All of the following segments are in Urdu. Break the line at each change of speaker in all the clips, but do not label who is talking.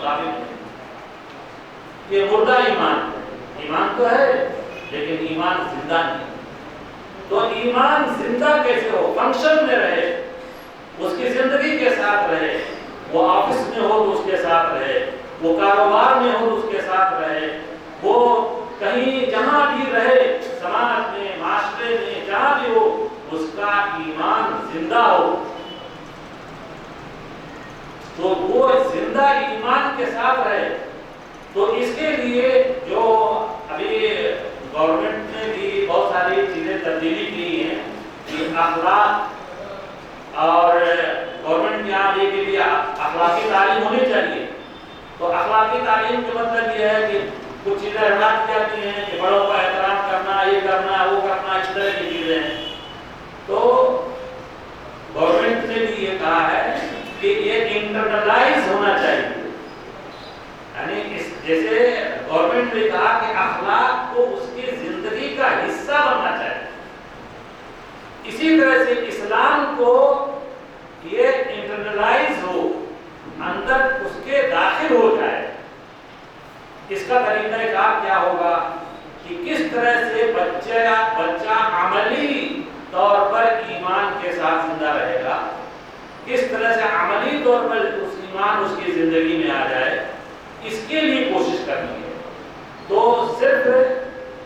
مطابق ہے، یہ مردہ ایمان ہے۔ ایمان تو ہے لیکن ایمان زندہ نہیں۔ تو ایمان زندہ کیسے ہو؟ فنکشن میں رہے، اس کی زندگی کے ساتھ رہے، وہ آفس میں ہو تو اس کے ساتھ رہے، وہ کاروبار میں ہو تو اس کے ساتھ رہے، وہ کہیں جہاں بھی رہے، سماج میں، معاشرے میں، جہاں بھی ہو، اس کا ایمان زندہ ہو۔ تو وہ زندہ ایمان کے ساتھ رہے۔ تو اس کے لیے جو ابھی گورنمنٹ نے بھی بہت ساری چیزیں تبدیلی کی ہیں کہ اخلاق، اور گورنمنٹ یہاں یہ کے لیے اخلاقی تعلیم ہونی چاہیے۔ تو اخلاقی تعلیم کا مطلب یہ ہے کہ کچھ چیزیں ہٹا دی جاتی ہیں کہ بڑوں کا احترام کرنا، یہ کرنا، وہ کرنا، اس طرح کی چیزیں ہیں۔ تو گورنمنٹ نے بھی یہ کہا ہے کہ یہ انٹرنلائز ہونا چاہیے، یعنی جیسے گورنمنٹ نے کہا کہ اخلاق کو اس کی زندگی کا حصہ بننا چاہیے، اسی طرح سے اسلام کو یہ انٹرنلائز ہو، اندر اس کے داخل ہو جائے۔ اس کا طریقہ کار کیا ہوگا کہ کس طرح سے بچہ عملی طور پر ایمان کے ساتھ زندہ رہے گا، کس طرح سے عملی طور پر اس ایمان اس کی زندگی میں آ جائے، اس کے لیے کوشش کرنی ہے۔ تو صرف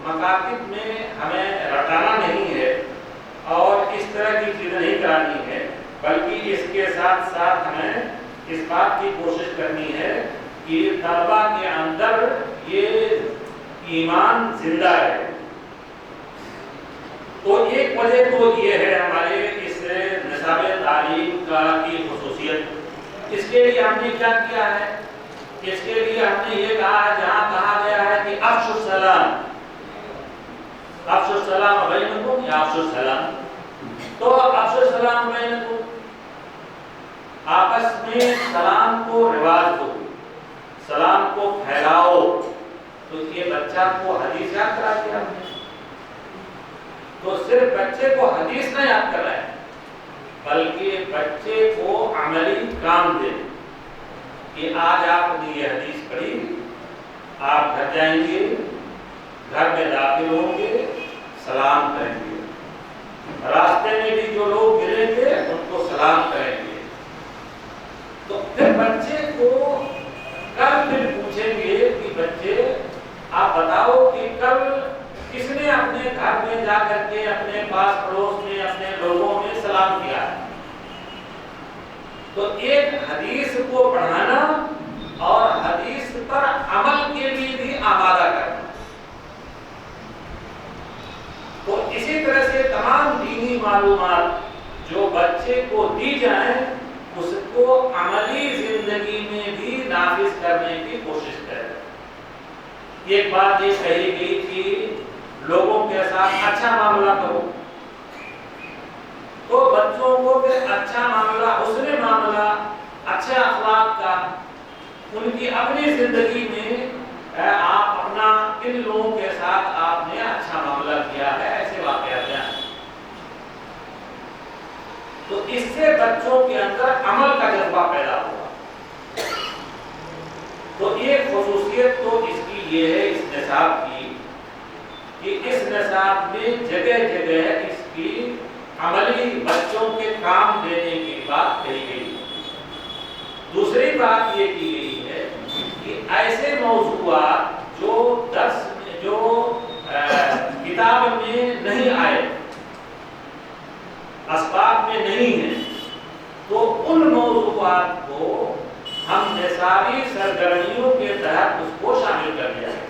مکاتب میں ہمیں رٹانا نہیں ہے اور اس طرح کی چیزیں نہیں کرانی ہے، بلکہ اس کے ساتھ ساتھ ہمیں اس بات کی کوشش کرنی ہے کہ طلبہ کے اندر یہ ایمان زندہ ہے۔ تو ایک وجہ تو یہ ہے ہمارے اس نصاب تعلیم کی خصوصیت۔ اس کے لیے ہم نے کیا کیا ہے؟ اس کے لیے ہم نے یہ کہا ہے، جہاں کہا گیا ہے کہ افشوا السلام، افشوا السلام بینکم یا افشوا السلام، تو افشوا السلام بینکم، آپس میں سلام کو رواج دو، سلام کو پھیلاؤ۔ تو یہ بچہ کو حدیث یاد کرا دیا ہم نے۔ تو صرف بچے کو حدیث نہ یاد کرائے، بلکہ بچے کو عملی کام دے کہ آج آپ نے یہ حدیث پڑھی، آپ گھر جائیں گے، گھر میں داخل ہوں گے، سلام کریں گے، راستے میں بھی جو لوگ ملیں گے ان کو سلام کریں گے۔ تو پھر بچے کو کل پھر پوچھیں گے کہ بچے آپ بتاؤ کہ کل کس نے اپنے گھر میں جا کر کے اپنے پاس پڑوس میں اپنے لوگوں میں سلام کیا ہے۔ تو ایک حدیث کو پڑھانا اور حدیث پر عمل کے لیے بھی آمادہ کرنا۔ تو اسی طرح سے تمام دینی معلومات جو بچے کو دی جائیں اس کو عملی زندگی میں بھی نافذ کرنے کی کوشش کریں۔ ایک بات یہ کہی گئی کہ لوگوں کے ساتھ اچھا معاملہ کرو، تو بچوں کو پھر اچھا معاملہ، حسن معاملہ، اچھے اخلاق کا ان کی اپنی زندگی میں آپ اپنا کن لوگوں کے ساتھ آپ نے اچھا معاملہ کیا ہے، ایسے واقعات ہیں۔ تو اس سے بچوں کے اندر عمل کا جذبہ پیدا ہوا۔ تو ایک خصوصیت تو اس کی یہ ہے اس نصاب کی کہ اس نصاب میں جگہ جگہ اس کی عملی بچوں کے کام دینے کی بات کہی گئی۔ دوسری بات یہ کی گئی ہے کہ ایسے موضوعات جو درس میں، جو کتاب میں نہیں آئے، اسباق میں نہیں ہیں، تو ان موضوعات کو ہم نصابی سرگرمیوں کے تحت اس کو شامل کر لیا ہے۔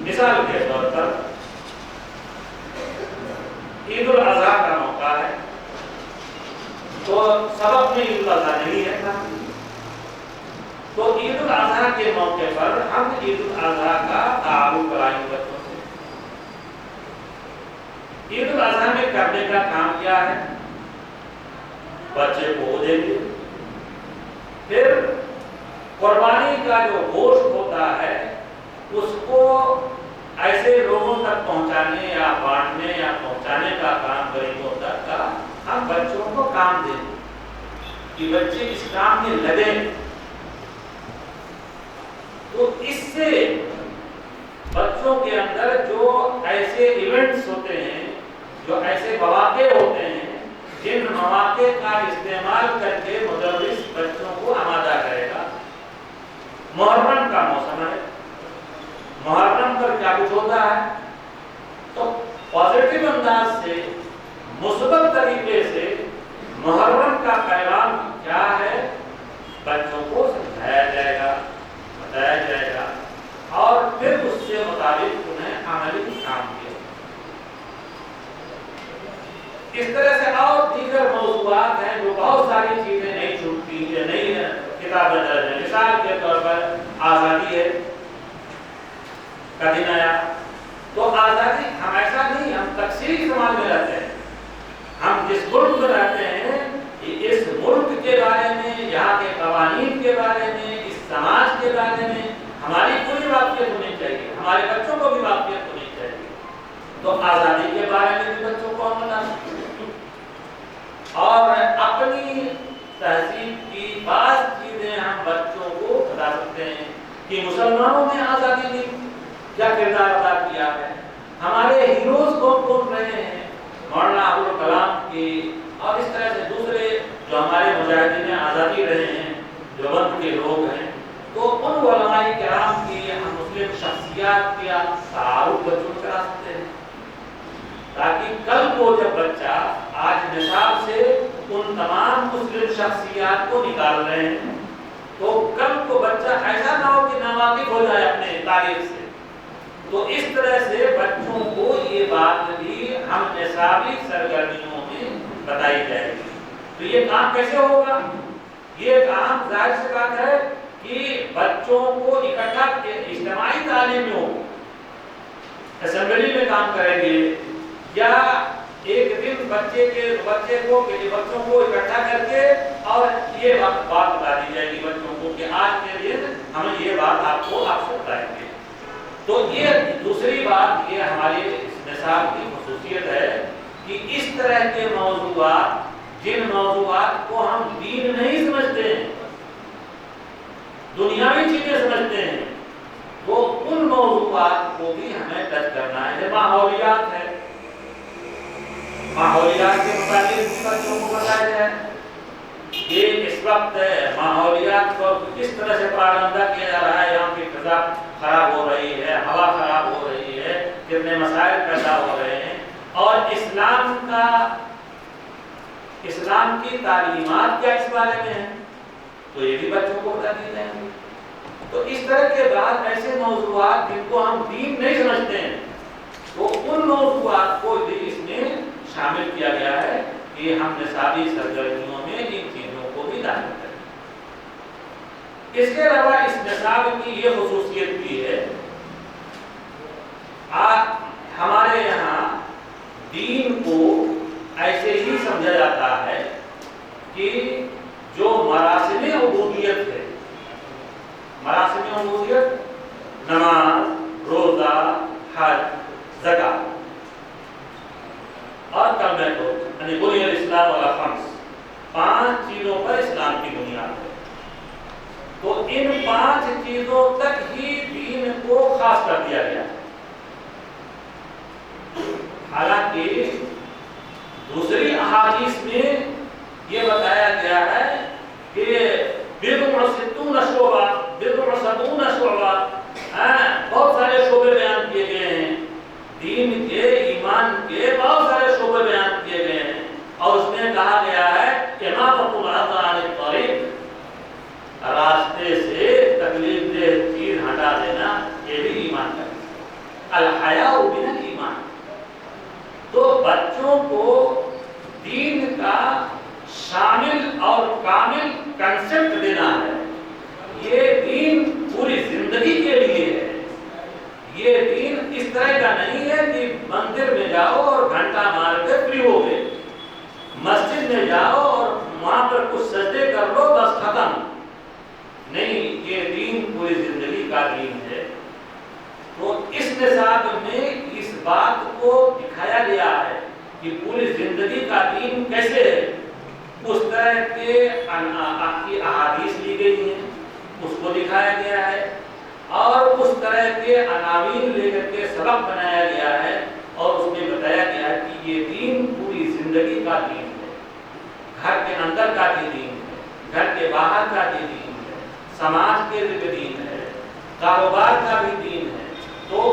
مثال کے طور پر عید الاضحیٰ کا موقع ہے، تو سبق میں عید الاضحیٰ نہیں ہے، تو عید الاضحیٰ کے موقع پر ہم عید الاضحیٰ کا تعارف کرائیں گے بچوں سے۔ عید الاضحیٰ میں کرنے کا کام کیا ہے؟ بچے کو دیں گے، پھر قربانی کا جو گوشت ہوتا ہے اس کو ایسے لوگوں تک پہنچانے یا بانٹنے یا پہنچانے کا کام غریبوں تک کا ہم بچوں کو کام دیں کہ بچے اس کام میں لگیں۔ پر کیا کچھ ہوتا ہے. تو پازیٹیو انداز سے مثبت طریقے سے محرم کا پیغام کیا ہے بچوں کو سمجھایا جائے گا, بتایا جائے گا, اور پھر اس سے مطابق انہیں عملی کام کیا. اس طرح سے اور دیگر موضوعات ہیں جو بہت ساری چیزیں نہیں چھوٹتی ہیں, نئی کتابیں درج ہیں. مثال کے طور پر آزادی ہے کا دن آیا, تو آزادی ہم ایسا نہیں, ہم تکثیری سماج میں رہتے ہیں, ہم جس ملک میں رہتے ہیں اس ملک کے بارے میں, یہاں کے قوانین کے بارے میں, اس سماج کے بارے میں ہماری پوری واقفیت ہونی چاہیے, ہمارے بچوں کو بھی واقفیت ہونی چاہیے. تو آزادی کے بارے میں بھی بچوں کو ہم بتا سکتے ہیں, اور اپنی تہذیب کی بعض چیزیں ہم بچوں کو بتا سکتے ہیں کہ مسلمانوں نے آزادی میں کیا کردار ادا کیا ہے, ہمارے ہیروز کون کون رہے ہیں, مولانا ابوالکلام کی, اور اس طرح سے دوسرے جو ہمارے مجاہدین آزادی رہے ہیں, دیوبند کے لوگ ہیں. تو ان علماء کرام کی ہم مسلم شخصیات کا تعارف بچوں کو کرا سکتے ہیں, تاکہ کل کو جب بچہ آج نصاب سے ان تمام مسلم شخصیات کو نکال رہے ہیں تو کل کو بچہ ایسا نہ ہو کہ ناواقف ہو جائے اپنے تاریخ سے. تو اس طرح سے بچوں کو یہ بات بھی ہم نصابی سرگرمیوں میں بتائی جائے گی. تو یہ کام کیسے ہوگا؟ یہ کام ظاہر سی بات ہے کہ بچوں کو اکٹھا اجتماعی تعلیم میں ہو, اسمبلی میں کام کریں گے, یا ایک دن بچوں کو اکٹھا کر کے اور یہ بات بتا دی جائے گی بچوں کو کہ آج کے دن ہم یہ بات آپ سے بتائیں گے. تو یہ دوسری بات, یہ ہماری نصاب کی خصوصیت ہے کہ اس طرح کے موضوعات, جن موضوعات کو ہم دین نہیں سمجھتے ہیں, دنیاوی چیزیں سمجھتے ہیں, وہ ان موضوعات کو بھی ہمیں ٹچ کرنا ہے. ماحولیات ہے, ماحولیات کے متعلق بچوں کو بتایا جائے کہ اس وقت ماحولیات کو کس طرح سے پابندہ کیا جا رہا ہے, یہاں کی فضا خراب ہو رہی ہے, ہوا خراب ہو رہی ہے, کتنے مسائل پیدا ہو رہے ہیں, اور اسلام کی تعلیمات کیا اس بارے میں ہیں, تو یہ بھی بچوں کو بتا دی جائیں گے. تو اس طرح کے بعد ایسے موضوعات جن کو ہم دین نہیں سمجھتے ہیں, تو ان موضوعات کو بھی اس میں شامل کیا گیا ہے کہ ہم نصابی سرگرمیوں میں ان چیزوں کو بھی داخل کریں. اس کے علاوہ اس نصاب کی یہ خصوصیت بھی ہے, ہمارے یہاں دین کو ایسے ہی سمجھا جاتا ہے کہ جو مراسم عبودیت ہے, مراسم عبودیت نماز, روزہ, حج, زکات اور کلمہ طیبہ, یعنی بنی الاسلام علی خمس, 5 چیزوں پر اسلام کی بنیاد ہے. تو ان 5 چیزوں تک ہی دین کو خاص کر دیا گیا ہے. حالانکہ دوسری احادیث میں یہ بتایا گیا ہے کہ بہت سارے شعبے بیان کیے گئے ہیں, دین کے, ایمان کے بہت سارے شعبے بیان کیے گئے ہیں, اور اس میں کہا گیا ہے کہ اماطۃ الاذى عن الطریق, راستے سے تکلیف دہ چیز ہٹا دینا, یہ بھی ایمان کا حصہ ہے. الحیاء من الایمان. تو بچوں کو دین کا شامل اور کامل کنسپٹ دینا ہے. یہ دین پوری زندگی کے لیے ہے. یہ دین اس طرح کا نہیں ہے کہ مندر میں جاؤ اور گھنٹہ مار کے فری ہو گئے, مسجد میں جاؤ اور وہاں پر کچھ سجدے کر لو بس ختم. نہیں, یہ دین پوری زندگی کا دین ہے. تو اس نصاب میں اس بات کو دکھایا گیا ہے کہ پوری زندگی کا دین کیسے ہے. اس طرح کے احادیث لی گئی ہیں, اس کو دکھایا گیا ہے, اور اس طرح کے عناوین لے کر کے سبق بنایا گیا ہے, اور اس میں بتایا گیا ہے کہ یہ دین پوری زندگی کا دین ہے. گھر کے اندر کا بھی دین ہے, گھر کے باہر کا بھی دین ہے, سماج کے بھی دین ہے, کاروبار کا بھی دین ہے. تو